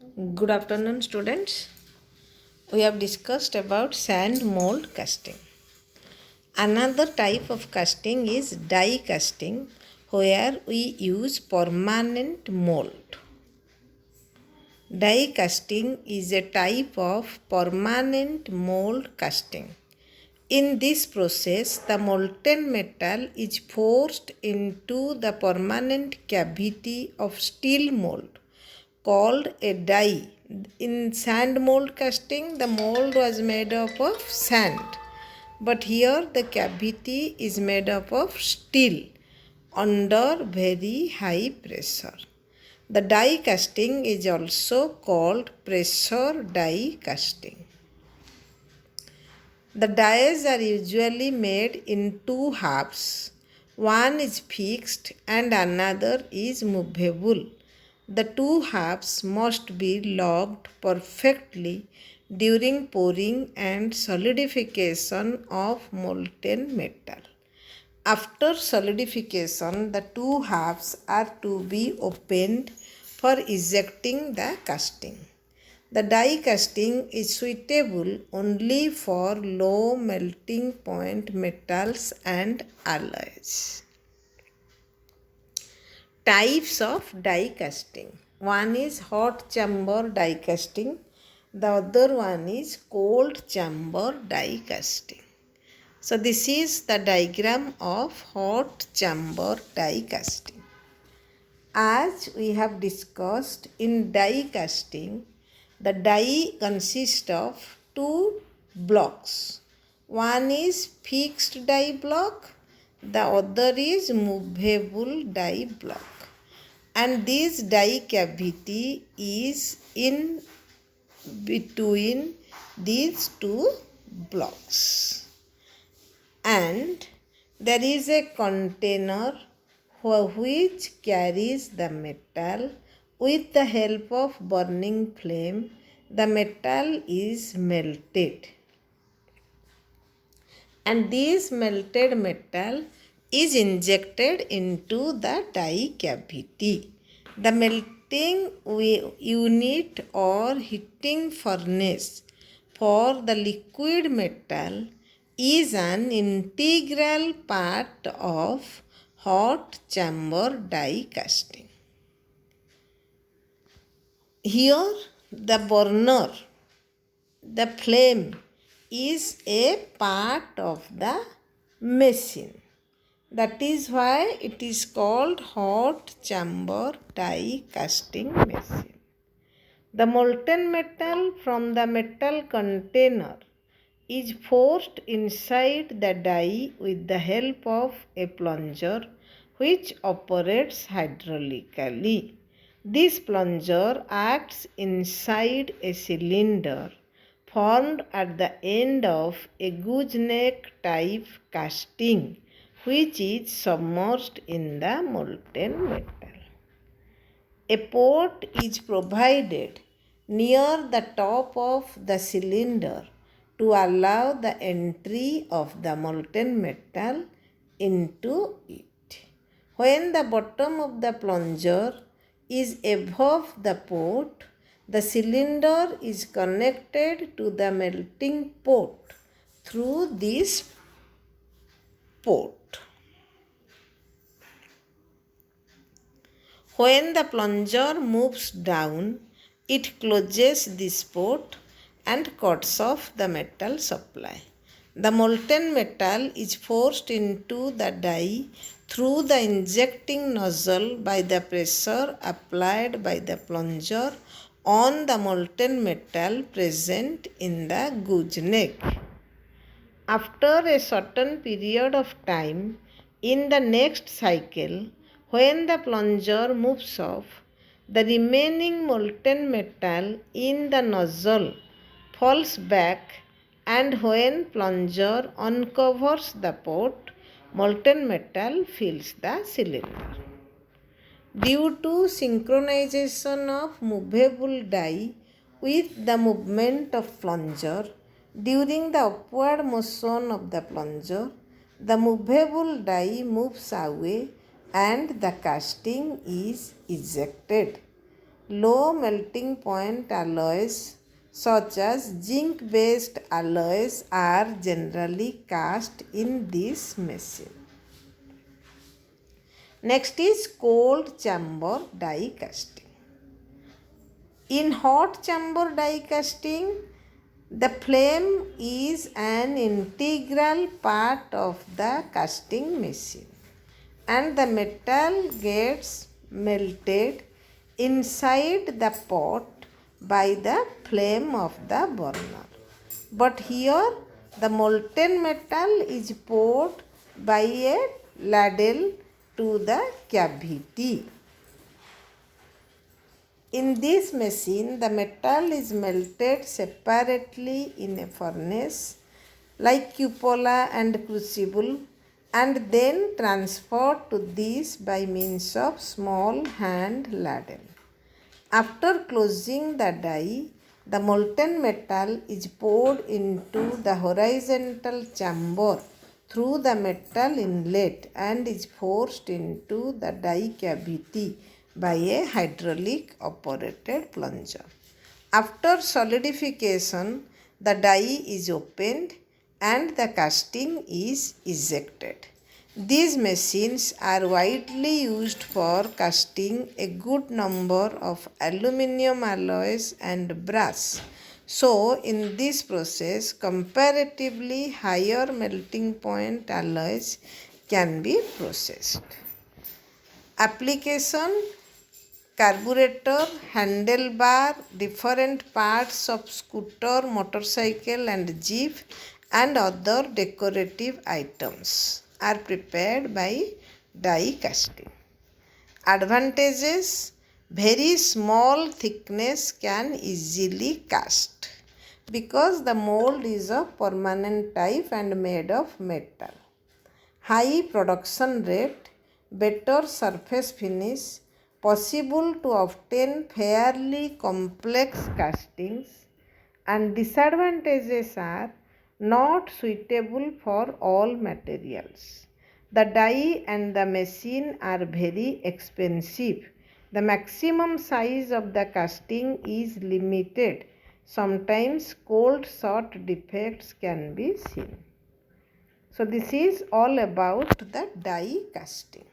Good afternoon, students. We have discussed about sand mold casting. Another type of casting is die casting, where we use permanent mold. Die casting is a type of permanent mold casting. In this process, the molten metal is forced into the permanent cavity of steel mold called a die. In sand mold casting, the mold was made up of sand, but here the cavity is made up of steel under very high pressure. The die casting is also called pressure die casting. The dies are usually made in two halves. One is fixed and another is movable. The two halves must be locked perfectly during pouring and solidification of molten metal. After solidification, the two halves are to be opened for ejecting the casting. The die casting is suitable only for low melting point metals and alloys. Types of die casting. One is hot chamber die casting. The other one is cold chamber die casting. So this is the diagram of hot chamber die casting. As we have discussed in die casting, the die consists of two blocks. One is fixed die block, the other is movable die block. And this die cavity is in between these two blocks. And there is a container which carries the metal. With the help of burning flame, the metal is melted. And this melted metal is injected into the die cavity. The melting unit or heating furnace for the liquid metal is an integral part of hot chamber die casting. Here the burner, the flame is a part of the machine. That is why it is called hot chamber die casting machine. The molten metal from the metal container is forced inside the die with the help of a plunger which operates hydraulically. This plunger acts inside a cylinder formed at the end of a gooseneck type casting which is submerged in the molten metal. A port is provided near the top of the cylinder to allow the entry of the molten metal into it. When the bottom of the plunger is above the port, the cylinder is connected to the melting pot through this port. When the plunger moves down, it closes this port and cuts off the metal supply. The molten metal is forced into the die through the injecting nozzle by the pressure applied by the plunger on the molten metal present in the gooseneck. After a certain period of time, in the next cycle, when the plunger moves off, the remaining molten metal in the nozzle falls back, and when plunger uncovers the port, molten metal fills the cylinder. Due to synchronization of movable die with the movement of plunger, during the upward motion of the plunger, the movable die moves away and the casting is ejected. low melting point alloys such as zinc based alloys are generally cast in this machine. Next is cold chamber die casting. In hot chamber die casting, the flame is an integral part of the casting machine and the metal gets melted inside the pot by the flame of the burner. But here the molten metal is poured by a ladle to the cavity. In this machine, the metal is melted separately in a furnace like cupola and crucible and then transferred to this by means of small hand ladle. After closing the die, the molten metal is poured into the horizontal chamber through the metal inlet and is forced into the die cavity by a hydraulic operated plunger. After solidification, the die is opened and the casting is ejected. These machines are widely used for casting a good number of aluminum alloys and brass. So, in this process, comparatively higher melting point alloys can be processed. Application: carburetor, handlebar, different parts of scooter, motorcycle and jeep and other decorative items are prepared by die casting. Advantages: very small thickness can easily cast because the mold is of permanent type and made of metal. High production rate, better surface finish, possible to obtain fairly complex castings, and disadvantages are not suitable for all materials. The die and the machine are very expensive. The maximum size of the casting is limited. Sometimes cold shot defects can be seen. So this is all about the die casting.